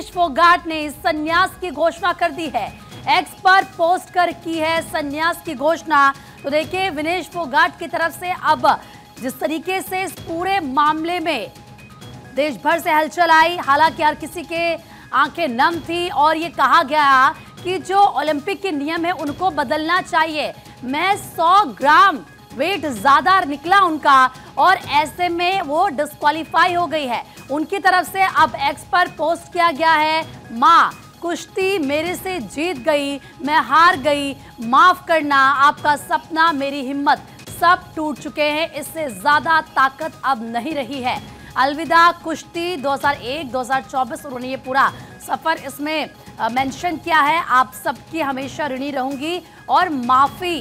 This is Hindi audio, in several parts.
विनेश फोगाट ने संन्यास की घोषणा कर दी है। एक्स पर पोस्ट कर की है संन्यास की घोषणा। तो देखिए विनेश फोगाट की तरफ से अब जिस तरीके से इस पूरे मामले में देश भर से हलचल आई, हालांकि हर किसी के आंखें नम थी और ये कहा गया कि जो ओलंपिक के नियम है उनको बदलना चाहिए। मैं 100 ग्राम वेट ज्यादा निकला उनका और ऐसे में वो डिस्क्वालीफाई हो गई है। उनकी तरफ से अब एक्स पर पोस्ट किया गया है, माँ कुश्ती मेरे से जीत गई, मैं हार गई, माफ करना, आपका सपना मेरी हिम्मत सब टूट चुके हैं, इससे ज्यादा ताकत अब नहीं रही है। अलविदा कुश्ती 2001-2024 उन्होंने ये पूरा सफर इसमें मेंशन किया है। आप सबकी हमेशा ऋणी रहूंगी और माफी।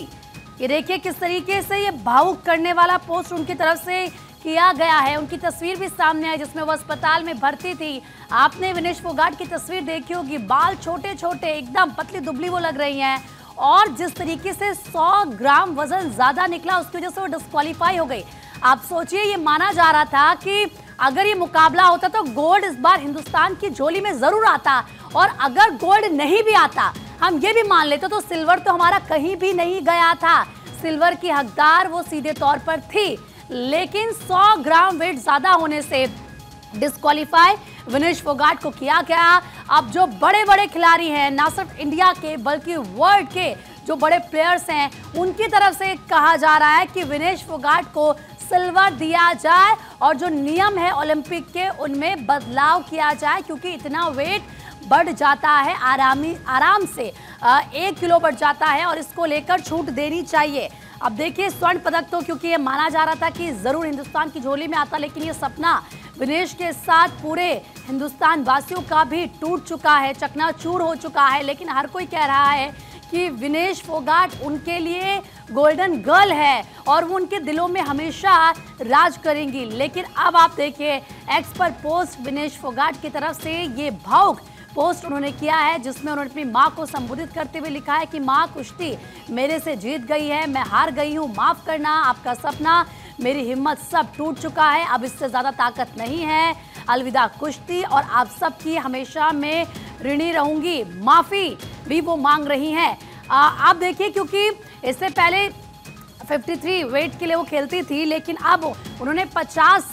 ये देखिए किस तरीके से ये भावुक करने वाला पोस्ट उनकी तरफ से किया गया है। उनकी तस्वीर भी सामने आई जिसमें वो अस्पताल में भर्ती थी। आपने विनेश फोगाट की तस्वीर देखी होगी, बाल छोटे छोटे एकदम पतली दुबली वो लग रही हैं और जिस तरीके से 100 ग्राम वजन ज्यादा निकला उसकी वजह से वो डिस्क्वालीफाई हो गई। आप सोचिए, ये माना जा रहा था कि अगर ये मुकाबला होता तो गोल्ड इस बार हिंदुस्तान की झोली में जरूर आता और अगर गोल्ड नहीं भी आता हम ये भी मान लेते तो सिल्वर तो हमारा कहीं भी नहीं गया था। सिल्वर की हकदार वो सीधे तौर पर थी, लेकिन 100 ग्राम वेट ज्यादा होने से डिस्क्वालीफाई विनेश फोगाट को किया गया। अब जो बड़े बड़े खिलाड़ी हैं, ना सिर्फ इंडिया के बल्कि वर्ल्ड के जो बड़े प्लेयर्स हैं, उनकी तरफ से कहा जा रहा है कि विनेश फोगाट को सिल्वर दिया जाए और जो नियम है ओलंपिक के उनमें बदलाव किया जाए, क्योंकि इतना वेट बढ़ जाता है आराम से 1 किलो बढ़ जाता है और इसको लेकर छूट देनी चाहिए। अब देखिए स्वर्ण पदक तो क्योंकि ये माना जा रहा था कि जरूर हिंदुस्तान की झोली में आता, लेकिन ये सपना विनेश के साथ पूरे हिंदुस्तान वासियों का भी टूट चुका है, चकनाचूर हो चुका है। लेकिन हर कोई कह रहा है कि विनेश फोगाट उनके लिए गोल्डन गर्ल है और वो उनके दिलों में हमेशा राज करेंगी। लेकिन अब आप देखिए एक्स पर पोस्ट विनेश फोगाट की तरफ से ये भावुक पोस्ट उन्होंने किया है जिसमें उन्होंने अपनी मां को संबोधित करते हुए लिखा है कि मां कुश्ती मेरे से जीत गई है, मैं हार गई हूं, माफ करना, आपका सपना मेरी हिम्मत सब टूट चुका है, अब इससे ज्यादा ताकत नहीं है, अलविदा कुश्ती और आप सबकी हमेशा मैं ऋणी रहूंगी, माफी भी वो मांग रही हैं। आप देखिए क्योंकि इससे पहले 53 वेट के लिए वो खेलती थी, लेकिन अब उन्होंने 50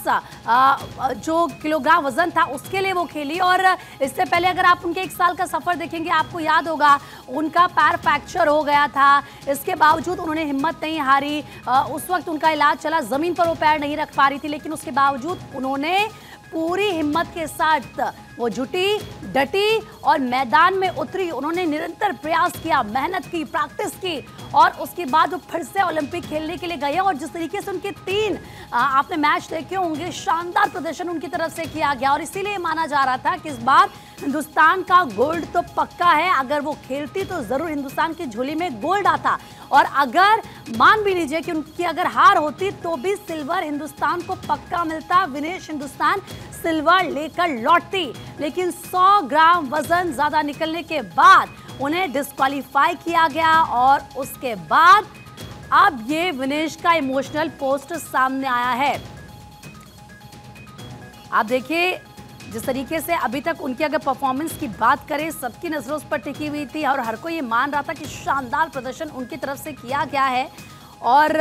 जो किलोग्राम वजन था उसके लिए वो खेली। और इससे पहले अगर आप उनके 1 साल का सफर देखेंगे आपको याद होगा उनका पैर फ्रैक्चर हो गया था, इसके बावजूद उन्होंने हिम्मत नहीं हारी। उस वक्त उनका इलाज चला, जमीन पर वो पैर नहीं रख पा रही थी, लेकिन उसके बावजूद उन्होंने पूरी हिम्मत के साथ वो जुटी, डटी और मैदान में उतरी। उन्होंने निरंतर प्रयास किया, मेहनत की, प्रैक्टिस की और उसके बाद वो फिर से ओलंपिक खेलने के लिए गए। और जिस तरीके से उनके 3 आपने मैच देखे होंगे, शानदार प्रदर्शन उनकी तरफ से किया गया और इसीलिए माना जा रहा था कि इस बार हिंदुस्तान का गोल्ड तो पक्का है। अगर वो खेलती तो जरूर हिंदुस्तान की झोली में गोल्ड आता और अगर मान भी लीजिए कि उनकी अगर हार होती तो भी सिल्वर हिंदुस्तान को पक्का मिलता, विनेश हिंदुस्तान सिल्वर लेकर लौटती। लेकिन 100 ग्राम वजन ज्यादा निकलने के बाद उन्हें डिस्क्वालीफाई किया गया और उसके बाद अब ये विनेश का इमोशनल पोस्ट सामने आया है। आप देखिए जिस तरीके से अभी तक उनकी अगर परफॉर्मेंस की बात करें, सबकी नजरों उस पर टिकी हुई थी और हर कोई ये मान रहा था कि शानदार प्रदर्शन उनकी तरफ से किया गया है। और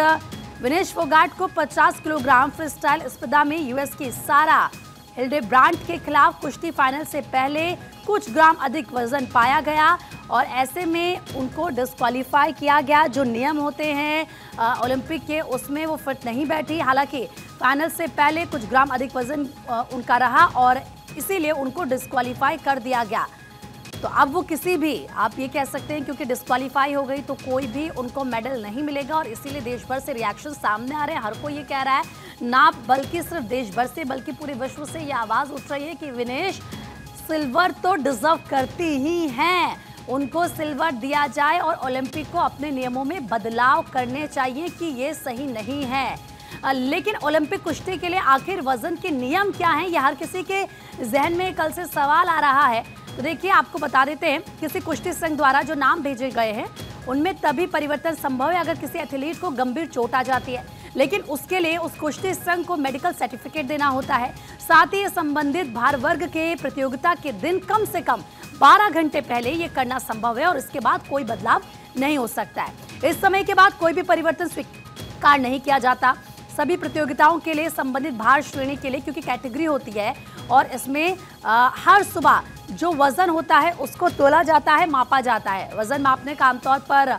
विनेश फोगाट को 50 किलोग्राम फ्री स्टाइल स्पर्धा में यूएस की सारा हिल्डेब्रांड के खिलाफ कुश्ती फाइनल से पहले कुछ ग्राम अधिक वजन पाया गया और ऐसे में उनको डिस्क्वालीफाई किया गया। जो नियम होते हैं ओलंपिक के उसमें वो फिट नहीं बैठी, हालांकि फाइनल से पहले कुछ ग्राम अधिक वजन उनका रहा और इसीलिए उनको डिस्क्वालीफाई कर दिया गया। तो अब वो किसी भी, आप ये कह सकते हैं क्योंकि डिस्क्वालीफाई हो गई तो कोई भी उनको मेडल नहीं मिलेगा और इसीलिए देश भर से रिएक्शन सामने आ रहे हैं। हर कोई ये कह रहा है, ना बल्कि सिर्फ देश भर से बल्कि पूरे विश्व से ये आवाज उठ रही है कि विनेश सिल्वर तो डिजर्व करती ही हैं, उनको सिल्वर दिया जाए और ओलंपिक को अपने नियमों में बदलाव करने चाहिए कि ये सही नहीं है। लेकिन ओलंपिक कुश्ती के लिए आखिर वजन के नियम क्या हैं, यह हर किसी के जहन में कल से सवाल आ रहा है। तो देखिए आपको बता देते हैं, किसी कुश्ती संघ द्वारा जो नाम भेजे गए हैं उनमें तभी परिवर्तन संभव है अगर किसी एथलीट को गंभीर चोट आ जाती है। लेकिन उसके लिए उस कुश्ती संघ को मेडिकल सर्टिफिकेट देना होता है। साथ ही संबंधित भार वर्ग के प्रतियोगिता के दिन कम से कम 12 घंटे पहले ये करना संभव है और इसके बाद कोई बदलाव नहीं हो सकता है। इस समय के बाद कोई भी परिवर्तन स्वीकार नहीं किया जाता। सभी प्रतियोगिताओं के लिए संबंधित भार श्रेणी के लिए, क्योंकि कैटेगरी होती है और इसमें हर सुबह जो वजन होता है उसको तोला जाता है, मापा जाता है। वजन मापने का आमतौर पर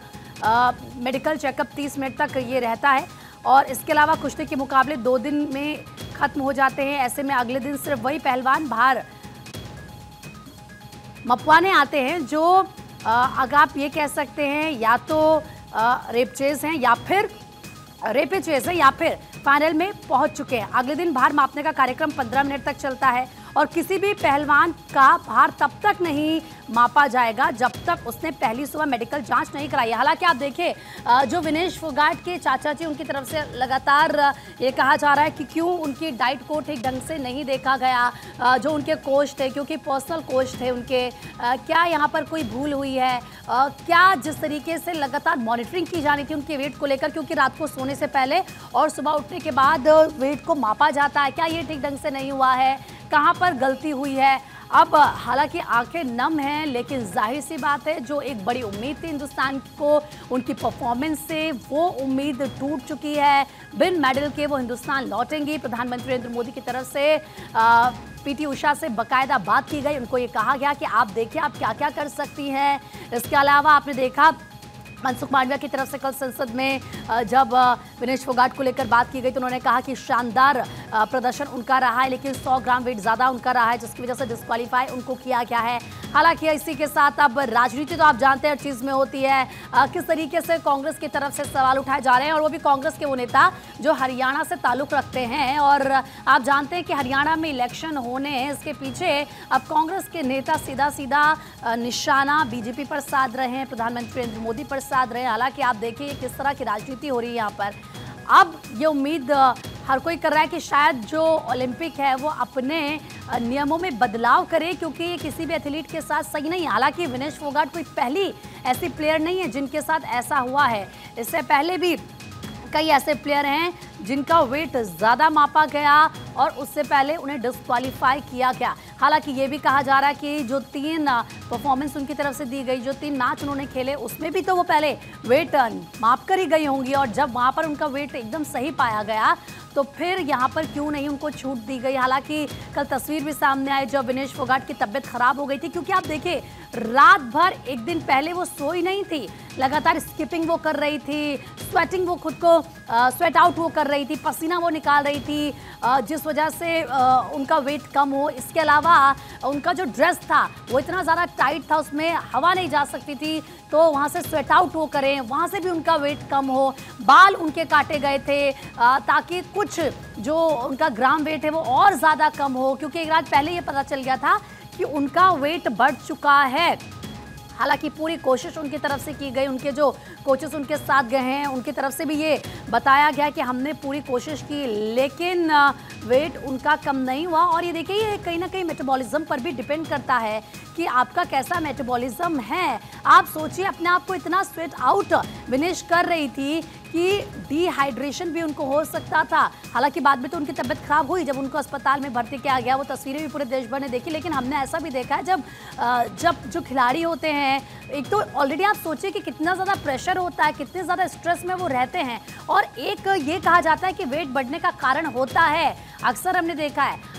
मेडिकल चेकअप 30 मिनट तक ये रहता है और इसके अलावा कुश्ती के मुकाबले 2 दिन में खत्म हो जाते हैं। ऐसे में अगले दिन सिर्फ वही पहलवान भार मपवाने आते हैं जो अगर आप ये कह सकते हैं या तो रेपचेज हैं या फिर रेपेचेज है या फिर फाइनल में पहुंच चुके हैं। अगले दिन भार मापने का कार्यक्रम 15 मिनट तक चलता है और किसी भी पहलवान का भार तब तक नहीं मापा जाएगा जब तक उसने पहली सुबह मेडिकल जांच नहीं कराई। हालांकि आप देखें जो विनेश फोगाट के चाचा जी, उनकी तरफ से लगातार ये कहा जा रहा है कि क्यों उनकी डाइट को ठीक ढंग से नहीं देखा गया। जो उनके कोच थे, क्योंकि पर्सनल कोच थे उनके, क्या यहाँ पर कोई भूल हुई है? क्या जिस तरीके से लगातार मॉनिटरिंग की जानी थी उनके वेट को लेकर, क्योंकि रात को सोने से पहले और सुबह उठने के बाद वेट को मापा जाता है, क्या ये ठीक ढंग से नहीं हुआ है? कहाँ पर गलती हुई है? अब हालांकि आंखें नम हैं, लेकिन जाहिर सी बात है जो एक बड़ी उम्मीद थी हिंदुस्तान को उनकी परफॉर्मेंस से, वो उम्मीद टूट चुकी है। बिन मेडल के वो हिंदुस्तान लौटेंगी। प्रधानमंत्री नरेंद्र मोदी की तरफ से पीटी उषा से बाकायदा बात की गई। उनको ये कहा गया कि आप देखिए आप क्या क्या कर सकती हैं। इसके अलावा आपने देखा मनसुख मांडविया की तरफ से कल संसद में जब विनेश फोगाट को लेकर बात की गई तो उन्होंने कहा कि शानदार प्रदर्शन उनका रहा है, लेकिन 100 ग्राम वेट ज़्यादा उनका रहा है जिसकी वजह से डिस्क्वालीफाई उनको किया गया है। हालांकि इसी के साथ अब राजनीति तो आप जानते हैं हर चीज़ में होती है। किस तरीके से कांग्रेस की तरफ से सवाल उठाए जा रहे हैं और वो भी कांग्रेस के वो नेता जो हरियाणा से ताल्लुक़ रखते हैं। और आप जानते हैं कि हरियाणा में इलेक्शन होने हैं, इसके पीछे अब कांग्रेस के नेता सीधा सीधा निशाना बीजेपी पर साध रहे हैं, प्रधानमंत्री नरेंद्र मोदी पर साध रहे हैं। हालांकि आप देखिए किस तरह की राजनीति हो रही है यहाँ पर। अब ये उम्मीद हर कोई कर रहा है कि शायद जो ओलंपिक है वो अपने नियमों में बदलाव करे, क्योंकि ये किसी भी एथलीट के साथ सही नहीं है। हालांकि विनेश फोगाट कोई पहली ऐसी प्लेयर नहीं है जिनके साथ ऐसा हुआ है। इससे पहले भी कई ऐसे प्लेयर हैं जिनका वेट ज़्यादा मापा गया और उससे पहले उन्हें डिस्क्वालीफाई किया गया। हालांकि ये भी कहा जा रहा है कि जो 3 परफॉर्मेंस उनकी तरफ से दी गई, जो 3 मैच उन्होंने खेले, उसमें भी तो वो पहले वेट माप कर ही गई होंगी और जब वहाँ पर उनका वेट एकदम सही पाया गया तो फिर यहाँ पर क्यों नहीं उनको छूट दी गई। हालांकि कल तस्वीर भी सामने आई जब विनेश फोगाट की तबीयत खराब हो गई थी, क्योंकि आप देखिए रात भर एक दिन पहले वो सोई नहीं थी, लगातार स्किपिंग वो कर रही थी, स्वेटिंग वो खुद को स्वेट आउट वो कर रही थी, पसीना वो निकाल रही थी, जिस वजह से उनका वेट कम हो। इसके अलावा उनका जो ड्रेस था वो इतना ज़्यादा टाइट था, उसमें हवा नहीं जा सकती थी, तो वहाँ से स्वेट आउट वो करें, वहाँ से भी उनका वेट कम हो। बाल उनके काटे गए थे ताकि कुछ जो उनका ग्राम वेट है वो और ज़्यादा कम हो, क्योंकि एक रात पहले ये पता चल गया था कि उनका वेट बढ़ चुका है। हालांकि पूरी कोशिश उनकी तरफ से की गई, उनके जो कोचेस उनके साथ गए हैं उनकी तरफ से भी ये बताया गया कि हमने पूरी कोशिश की, लेकिन वेट उनका कम नहीं हुआ। और ये देखिए ये कहीं ना कहीं मेटाबॉलिज्म पर भी डिपेंड करता है कि आपका कैसा मेटाबॉलिज्म है। आप सोचिए अपने आप को इतना स्वेट आउट विनेश कर रही थी कि डिहाइड्रेशन भी उनको हो सकता था। हालांकि बाद में तो उनकी तबीयत खराब हुई जब उनको अस्पताल में भर्ती किया गया, वो तस्वीरें भी पूरे देश भर ने देखी। लेकिन हमने ऐसा भी देखा है जब जो खिलाड़ी होते हैं, एक तो ऑलरेडी आप सोचिए कि कितना ज़्यादा प्रेशर होता है, कितने ज़्यादा स्ट्रेस में वो रहते हैं, और एक ये कहा जाता है कि वेट बढ़ने का कारण होता है, अक्सर हमने देखा है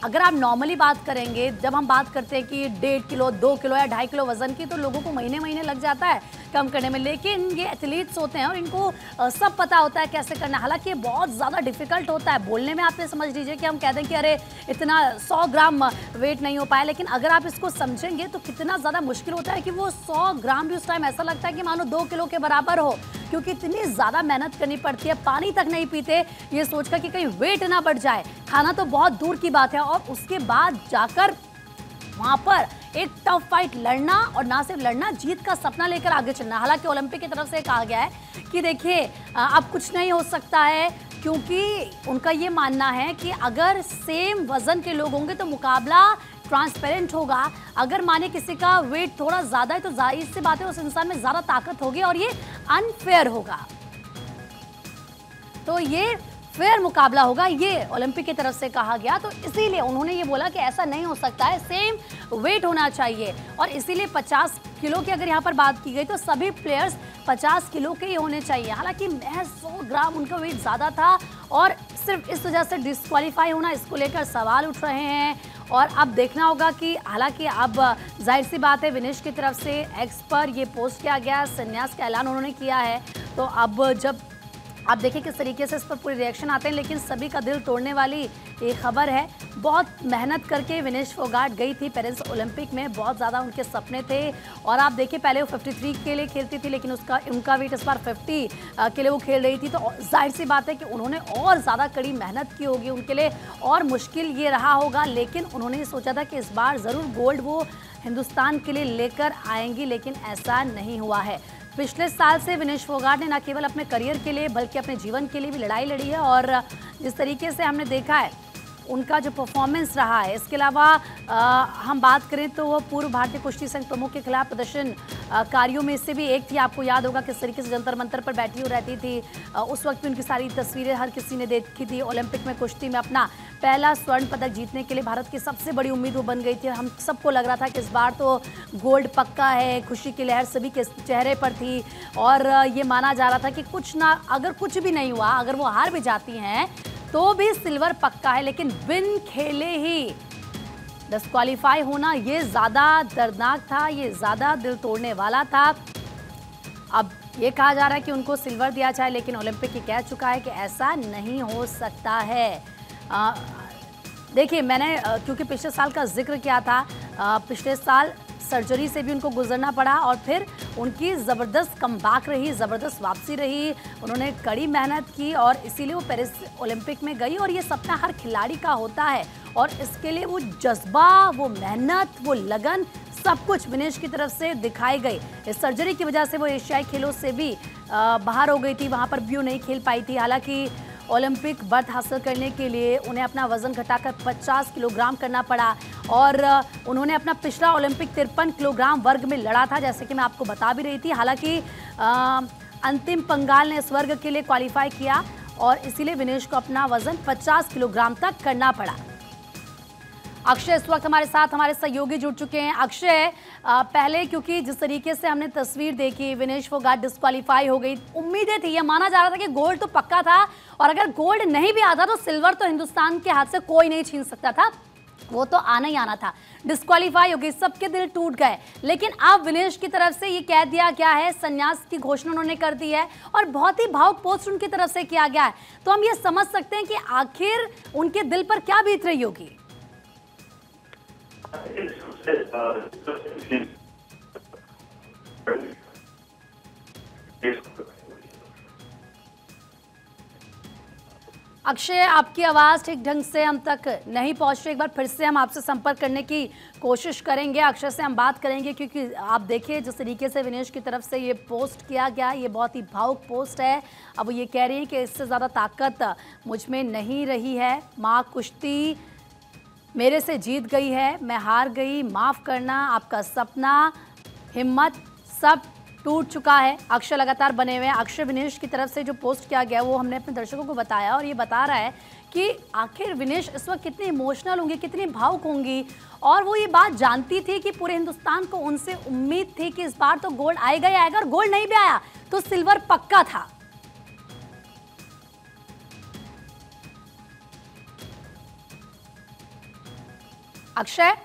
अगर आप नॉर्मली बात करेंगे, जब हम बात करते हैं कि 1.5 किलो 2 किलो या 2.5 किलो वजन की, तो लोगों को महीने लग जाता है कम करने में। लेकिन ये एथलीट्स होते हैं और इनको सब पता होता है कैसे करना। हालांकि ये बहुत ज़्यादा डिफिकल्ट होता है बोलने में। आपने समझ लीजिए कि हम कह दें कि अरे इतना 100 ग्राम वेट नहीं हो पाया, लेकिन अगर आप इसको समझेंगे तो कितना ज़्यादा मुश्किल होता है कि वो 100 ग्राम भी उस टाइम ऐसा लगता है कि मानो 2 किलो के बराबर हो, क्योंकि इतनी ज़्यादा मेहनत करनी पड़ती है। पानी तक नहीं पीते ये सोचकर कि कहीं वेट ना बढ़ जाए, खाना तो बहुत दूर की बात है, और उसके बाद जाकर वहाँ पर एक टफ फाइट लड़ना, और ना सिर्फ लड़ना, जीत का सपना लेकर आगे चलना। हालांकि ओलंपिक की तरफ से कहा गया है कि देखिए अब कुछ नहीं हो सकता है, क्योंकि उनका ये मानना है कि अगर सेम वजन के लोग होंगे तो मुकाबला ट्रांसपेरेंट होगा। अगर माने किसी का वेट थोड़ा ज़्यादा है तो जाहिर सी बात है उस इंसान में ज़्यादा ताकत होगी और ये अनफेयर होगा। तो ये फेयर मुकाबला होगा, ये ओलंपिक की तरफ से कहा गया। तो इसीलिए उन्होंने ये बोला कि ऐसा नहीं हो सकता है, सेम वेट होना चाहिए। और इसीलिए 50 किलो की अगर यहाँ पर बात की गई तो सभी प्लेयर्स 50 किलो के ही होने चाहिए। हालांकि महज 100 ग्राम उनका वेट ज़्यादा था और सिर्फ इस वजह से डिस्क्वालीफाई होना, इसको लेकर सवाल उठ रहे हैं। और अब देखना होगा कि हालांकि अब जाहिर सी बात है विनेश की तरफ से एक्स पर ये पोस्ट किया गया, संन्यास का ऐलान उन्होंने किया है। तो अब जब आप देखिए किस तरीके से इस पर पूरे रिएक्शन आते हैं, लेकिन सभी का दिल तोड़ने वाली ये खबर है। बहुत मेहनत करके विनेश फोगाट गई थी पेरिस ओलंपिक में, बहुत ज़्यादा उनके सपने थे। और आप देखिए पहले वो 53 के लिए खेलती थी, लेकिन उनका वेट इस बार 50 के लिए वो खेल रही थी। तो जाहिर सी बात है कि उन्होंने और ज़्यादा कड़ी मेहनत की होगी, उनके लिए और मुश्किल ये रहा होगा। लेकिन उन्होंने ये सोचा था कि इस बार ज़रूर गोल्ड वो हिंदुस्तान के लिए लेकर आएंगी, लेकिन ऐसा नहीं हुआ है। पिछले साल से विनेश फोगाट ने न केवल अपने करियर के लिए बल्कि अपने जीवन के लिए भी लड़ाई लड़ी है। और जिस तरीके से हमने देखा है उनका जो परफॉर्मेंस रहा है, इसके अलावा हम बात करें तो वो पूर्व भारतीय कुश्ती संघ प्रमुख के खिलाफ प्रदर्शन कारियों में से भी एक थी। आपको याद होगा किस तरीके से जंतर मंतर पर बैठी हुई रहती थी। उस वक्त भी उनकी सारी तस्वीरें हर किसी ने देखी थी। ओलंपिक में कुश्ती में अपना पहला स्वर्ण पदक जीतने के लिए भारत की सबसे बड़ी उम्मीद वो बन गई थी। हम सबको लग रहा था कि इस बार तो गोल्ड पक्का है, खुशी की लहर सभी के चेहरे पर थी। और ये माना जा रहा था कि कुछ ना, अगर कुछ भी नहीं हुआ, अगर वो हार भी जाती हैं तो भी सिल्वर पक्का है। लेकिन बिन खेले ही डिस्क्वालीफाई होना ये ज़्यादा दर्दनाक था, ये ज़्यादा दिल तोड़ने वाला था। अब ये कहा जा रहा है कि उनको सिल्वर दिया जाए, लेकिन ओलंपिक ही कह चुका है कि ऐसा नहीं हो सकता है। देखिए मैंने क्योंकि पिछले साल का जिक्र किया था, पिछले साल सर्जरी से भी उनको गुजरना पड़ा और फिर उनकी ज़बरदस्त कमबैक रही, ज़बरदस्त वापसी रही। उन्होंने कड़ी मेहनत की और इसीलिए वो पेरिस ओलंपिक में गई। और ये सपना हर खिलाड़ी का होता है और इसके लिए वो जज्बा, वो मेहनत, वो लगन, सब कुछ विनेश की तरफ से दिखाई गई। इस सर्जरी की वजह से वो एशियाई खेलों से भी बाहर हो गई थी, वहाँ पर भी वो नहीं खेल पाई थी। हालांकि ओलंपिक बर्थ हासिल करने के लिए उन्हें अपना वजन घटाकर 50 किलोग्राम करना पड़ा और उन्होंने अपना पिछला ओलंपिक 53 किलोग्राम वर्ग में लड़ा था, जैसे कि मैं आपको बता भी रही थी। हालांकि अंतिम पंगाल ने इस वर्ग के लिए क्वालिफाई किया और इसीलिए विनेश को अपना वजन 50 किलोग्राम तक करना पड़ा। अक्षय इस वक्त हमारे साथ, हमारे सहयोगी जुड़ चुके हैं। अक्षय, पहले क्योंकि जिस तरीके से हमने तस्वीर देखी, विनेश फोगाट डिस्क्वालीफाई हो गई, उम्मीदें थी, ये माना जा रहा था कि गोल्ड तो पक्का था और अगर गोल्ड नहीं भी आता तो सिल्वर तो हिंदुस्तान के हाथ से कोई नहीं छीन सकता था, वो तो आना ही आना था। डिस्क्वालीफाई हो गई, सबके दिल टूट गए। लेकिन अब विनेश की तरफ से ये कह दिया गया है, संन्यास की घोषणा उन्होंने कर दी है और बहुत ही भावुक पोस्ट उनकी तरफ से किया गया है। तो हम ये समझ सकते हैं कि आखिर उनके दिल पर क्या बीत रही होगी। अक्षय, आपकी आवाज़ ठीक ढंग से हम तक नहीं पहुंच रही। एक बार फिर से हम आपसे संपर्क करने की कोशिश करेंगे, अक्षय से हम बात करेंगे, क्योंकि आप देखिए जिस तरीके से विनेश की तरफ से ये पोस्ट किया गया, ये बहुत ही भावुक पोस्ट है। अब वो ये कह रही है कि इससे ज़्यादा ताकत मुझ में नहीं रही है, माँ कुश्ती मेरे से जीत गई है, मैं हार गई, माफ़ करना, आपका सपना, हिम्मत सब टूट चुका है। अक्षय लगातार बने हुए हैं। अक्षय, विनेश की तरफ से जो पोस्ट किया गया वो हमने अपने दर्शकों को बताया और ये बता रहा है कि आखिर विनेश इस वक्त कितनी इमोशनल होंगी, कितनी भावुक होंगी। और वो ये बात जानती थी कि पूरे हिंदुस्तान को उनसे उम्मीद थी कि इस बार तो गोल्ड आएगा ही आएगा, और गोल्ड नहीं भी आया तो सिल्वर पक्का था। अक्षय,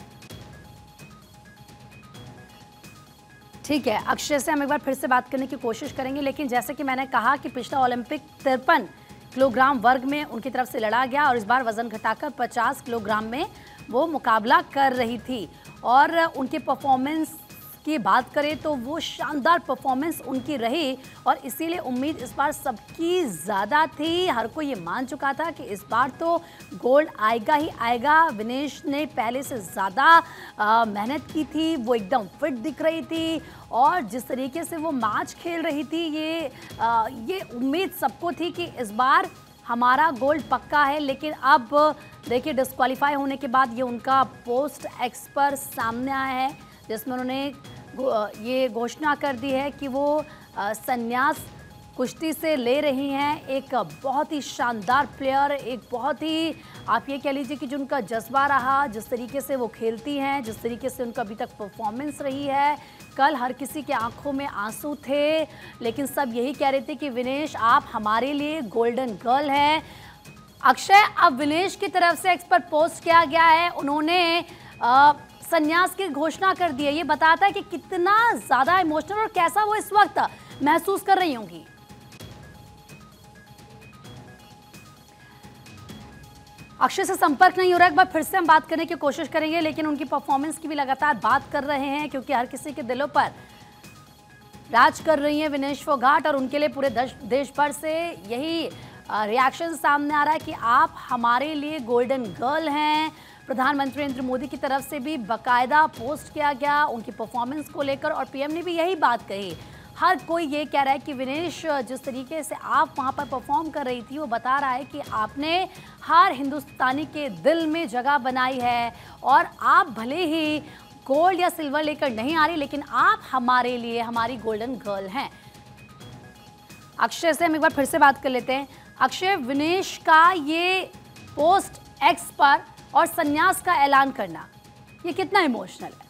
ठीक है, अक्षय से हम एक बार फिर से बात करने की कोशिश करेंगे। लेकिन जैसे कि मैंने कहा कि पिछला ओलंपिक 53 किलोग्राम वर्ग में उनकी तरफ से लड़ा गया और इस बार वजन घटाकर 50 किलोग्राम में वो मुकाबला कर रही थी। और उनके परफॉर्मेंस की बात करें तो वो शानदार परफॉर्मेंस उनकी रही और इसीलिए उम्मीद इस बार सबकी ज़्यादा थी। हर कोई ये मान चुका था कि इस बार तो गोल्ड आएगा ही आएगा। विनेश ने पहले से ज़्यादा मेहनत की थी, वो एकदम फिट दिख रही थी और जिस तरीके से वो मैच खेल रही थी, ये उम्मीद सबको थी कि इस बार हमारा गोल्ड पक्का है। लेकिन अब देखिए डिस्क्वालीफाई होने के बाद ये उनका पोस्ट एक्स पर सामने आया है, जिसमें उन्होंने ये घोषणा कर दी है कि वो संन्यास कुश्ती से ले रही हैं। एक बहुत ही शानदार प्लेयर, एक बहुत ही आप ये कह लीजिए कि जो उनका जज्बा रहा, जिस तरीके से वो खेलती हैं, जिस तरीके से उनका अभी तक परफॉर्मेंस रही है, कल हर किसी के आंखों में आंसू थे, लेकिन सब यही कह रहे थे कि विनेश आप हमारे लिए गोल्डन गर्ल हैं। अक्षय, अब विनेश की तरफ से एक्स पर पोस्ट किया गया है, उन्होंने संन्यास की घोषणा कर दी है। ये बताता है कि कितना ज्यादा इमोशनल और कैसा वो इस वक्त महसूस कर रही होंगी। अक्षय से संपर्क नहीं हो रहा है, एक बार फिर से हम बात करने की कोशिश करेंगे, लेकिन उनकी परफॉर्मेंस की भी लगातार बात कर रहे हैं क्योंकि हर किसी के दिलों पर राज कर रही हैं विनेश फोगाट और उनके लिए पूरे देश भर से यही रिएक्शन सामने आ रहा है कि आप हमारे लिए गोल्डन गर्ल हैं। प्रधानमंत्री नरेंद्र मोदी की तरफ से भी बाकायदा पोस्ट किया गया उनकी परफॉर्मेंस को लेकर और पीएम ने भी यही बात कही। हर कोई ये कह रहा है कि विनेश जिस तरीके से आप वहाँ पर परफॉर्म कर रही थी वो बता रहा है कि आपने हर हिंदुस्तानी के दिल में जगह बनाई है और आप भले ही गोल्ड या सिल्वर लेकर नहीं आ रही, लेकिन आप हमारे लिए हमारी गोल्डन गर्ल हैं। अक्षय से हम एक बार फिर से बात कर लेते हैं। अक्षय, विनेश का ये पोस्ट एक्स पर और संन्यास का ऐलान करना, ये कितना इमोशनल है?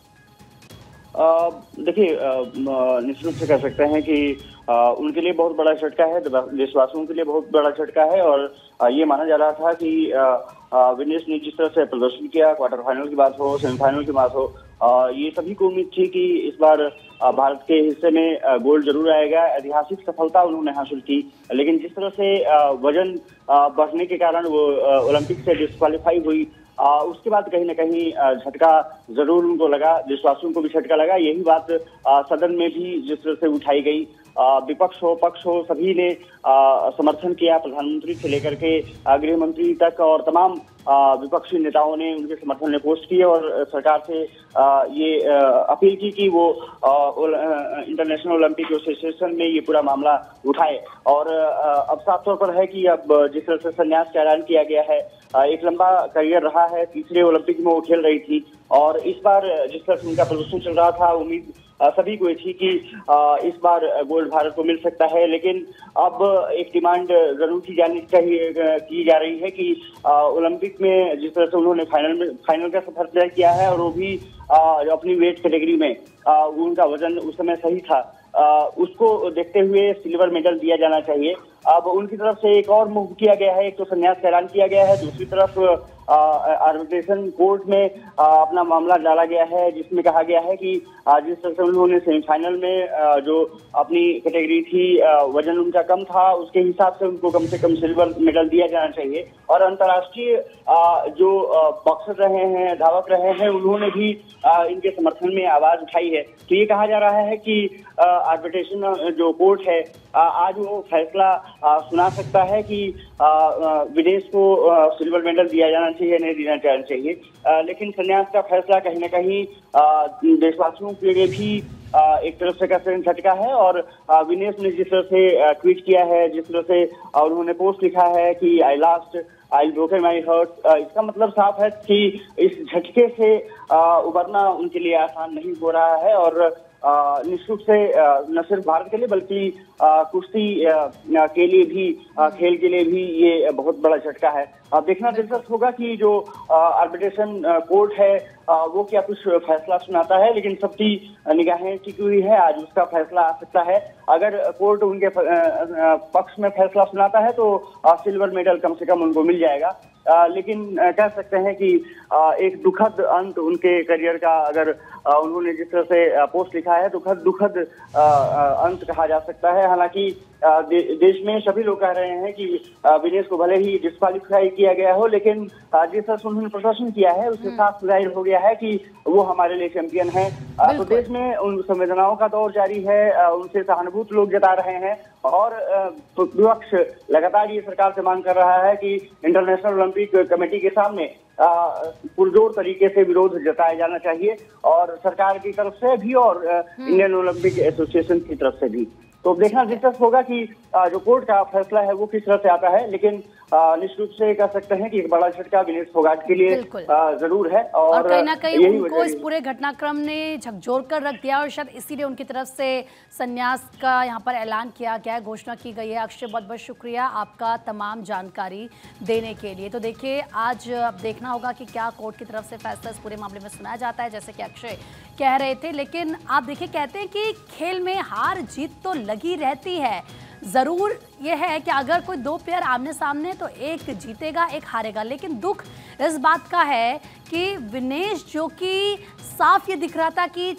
देखिए, निश्चित रूप से कह सकते हैं कि उनके लिए बहुत बड़ा झटका है, देशवासियों के लिए बहुत बड़ा झटका है। और ये माना जा रहा था कि विनेश ने जिस तरह से प्रदर्शन किया, क्वार्टर फाइनल की बात हो, सेमीफाइनल की बात हो, ये सभी को उम्मीद थी कि इस बार भारत के हिस्से में गोल्ड जरूर आएगा। ऐतिहासिक सफलता उन्होंने हासिल की, लेकिन जिस तरह से वजन बढ़ने के कारण वो ओलंपिक से डिस्क्वालीफाई हुई, उसके बाद कहीं ना कहीं झटका जरूर उनको लगा, देशवासियों को भी झटका लगा। यही बात सदन में भी जिस तरह से उठाई गई, विपक्ष हो पक्ष हो सभी ने समर्थन किया, प्रधानमंत्री से लेकर के गृह मंत्री तक और तमाम विपक्षी नेताओं ने उनके समर्थन में पोस्ट किए और सरकार से ये अपील की कि वो इंटरनेशनल ओलंपिक एसोसिएशन में ये पूरा मामला उठाए। और अब साफ तौर पर है कि अब जिस तरह से संन्यास का ऐलान किया गया है, एक लंबा करियर रहा है, तीसरे ओलंपिक में वो खेल रही थी और इस बार जिस तरह से उनका प्रदर्शन चल रहा था, उम्मीद सभी को थी कि इस बार गोल्ड भारत को मिल सकता है। लेकिन अब एक डिमांड जरूर की जा रही है कि ओलंपिक में जिस तरह से उन्होंने फाइनल का सफर तय किया है और वो भी अपनी वेट कैटेगरी में उनका वजन उस समय सही था, उसको देखते हुए सिल्वर मेडल दिया जाना चाहिए। अब उनकी तरफ से एक और मूव किया गया है, एक तो संन्यास का ऐलान किया गया है, दूसरी तरफ आर्बिट्रेशन कोर्ट में अपना मामला डाला गया है, जिसमें कहा गया है कि जिस तरह से उन्होंने सेमीफाइनल में जो अपनी कैटेगरी थी, वजन उनका कम था, उसके हिसाब से उनको कम से कम सिल्वर मेडल दिया जाना चाहिए। और अंतर्राष्ट्रीय जो बॉक्सर रहे हैं, धावक रहे हैं, उन्होंने भी इनके समर्थन में आवाज उठाई है। तो ये कहा जा रहा है कि आर्बिट्रेशन जो कोर्ट है आज वो फैसला सुना सकता है कि विदेश को सिल्वर मेडल दिया जाना चाहिए, नहीं दिया जाना चाहिए। लेकिन संन्यास का फैसला कहीं ना कहीं देशवासियों के लिए भी एक तरफ से कहते हैं झटका है। और विनेश ने जिस तरह से ट्वीट किया है, जिस तरह से उन्होंने पोस्ट लिखा है कि आई ब्रोकन माई हर्ट, इसका मतलब साफ है कि इस झटके से उबरना उनके लिए आसान नहीं हो रहा है। और निश्चित रूप से न सिर्फ भारत के लिए बल्कि कुश्ती के लिए भी, खेल के लिए भी ये बहुत बड़ा झटका है। अब देखना दिलचस्प होगा कि जो आर्बिट्रेशन कोर्ट है वो क्या कुछ फैसला सुनाता है, लेकिन सबकी निगाहें टिकी हुई है, आज उसका फैसला आ सकता है। अगर कोर्ट उनके पक्ष में फैसला सुनाता है तो सिल्वर मेडल कम से कम उनको मिल जाएगा। लेकिन कह सकते हैं कि एक दुखद अंत उनके करियर का, अगर उन्होंने जिस तरह से पोस्ट लिखा है, दुखद अंत कहा जा सकता है। हालांकि देश में सभी लोग कह रहे हैं कि विनेश को भले ही डिस्क्वालीफाई किया गया हो, लेकिन जिस तरह से उन्होंने प्रदर्शन किया है उससे साफ जाहिर हो गया है कि वो हमारे लिए चैंपियन है। तो देश में उन संवेदनाओं का दौर जारी है, उनसे सहानुभूति लोग जता रहे हैं और विपक्ष लगातार ये सरकार से मांग कर रहा है कि इंटरनेशनल ओलंपिक कमेटी के सामने पुरजोर तरीके से विरोध जताया जाना चाहिए, और सरकार की तरफ से भी और इंडियन ओलंपिक एसोसिएशन की तरफ से भी। तो देखना दिलचस्प होगा कि जो कोर्ट का फैसला है वो किस तरह से आता है। लेकिन निश्चित रूप से कह सकते हैं कि एक बड़ा झटका विनेश फोगाट के लिए जरूर है। और कहीं ना कहीं उनको इस पूरे घटनाक्रम ने झकझोर कर रख दिया और शायद इसीलिए उनकी तरफ से संन्यास का यहाँ पर ऐलान किया गया है, घोषणा की गई है। अक्षय, बहुत बहुत शुक्रिया आपका तमाम जानकारी देने के लिए। तो देखिए, आज अब देखना होगा कि क्या कोर्ट की तरफ से फैसला इस पूरे मामले में सुनाया जाता है, जैसे कि अक्षय कह रहे थे। लेकिन आप देखिए, कहते हैं कि खेल में हार जीत तो लगी रहती है। जरूर यह है कि अगर कोई दो प्लेयर आमने सामने तो एक जीतेगा एक हारेगा, लेकिन दुख इस बात का है कि विनेश, जो कि साफ ये दिख रहा था कि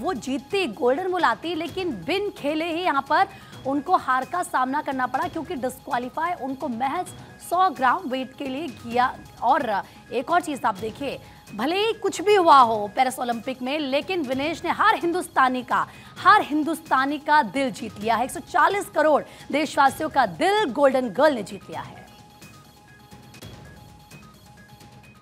वो जीतती, गोल्डन बॉल आती, लेकिन बिन खेले ही यहाँ पर उनको हार का सामना करना पड़ा, क्योंकि डिस्क्वालीफाई उनको महज 100 ग्राम वेट के लिए किया। और एक और चीज़ आप देखिए, भले ही कुछ भी हुआ हो पेरिस ओलंपिक में, लेकिन विनेश ने हर हिंदुस्तानी का दिल जीत लिया है। 140 करोड़ देशवासियों का दिल गोल्डन गर्ल ने जीत लिया है।